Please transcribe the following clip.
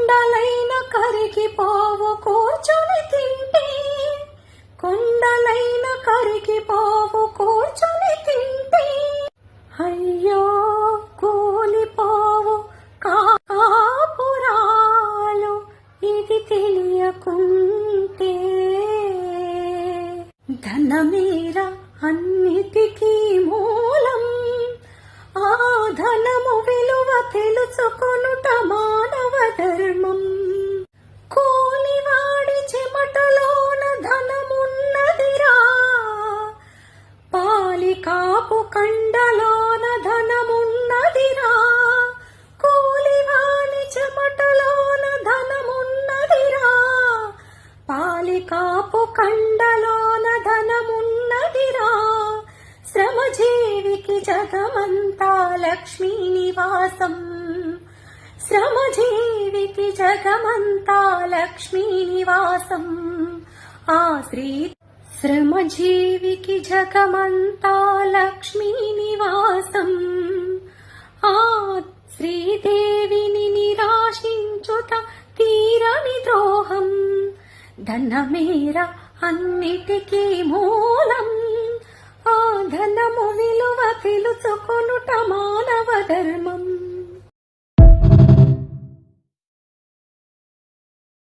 కొండలైన కరిగిపోవు కూర్చొని తింటే, కొండలైన కరిగిపోవు కూర్చొని తింటే, అయ్యో కూలిపోవు కాపురాలు ఇది తెలియకుంటే. ధనమేర అన్నిటికీ మూలం, ఆ ధనము విలువ తెలుసుకొనుట మానవ ధర్మం. కూలివాడి చెమటలోన ధనమున్నదిరా, పాలికాపు కండలోన ధనమున్నదిరా. కూలివాడి చెమటలోన ధనమున్నదిరా, పాలికాపు కండలోన ధనమున్నదిరా. శ్రమజీవికి జగమంతా లక్ష్మీ నివాసం, శ్రమజీవికి జగమంతా లక్ష్మీ నివాసం. ఆ శ్రమజీవికి జగమంతా లక్ష్మీ నివాసం. ఆ శ్రీదేవిని నిరాశించుట తీరని ద్రోహం. ధనమేర అన్నిటికీ మూలం, ఆ ధనము విలువ తెలుసుకొనుట మానవ ధర్మం.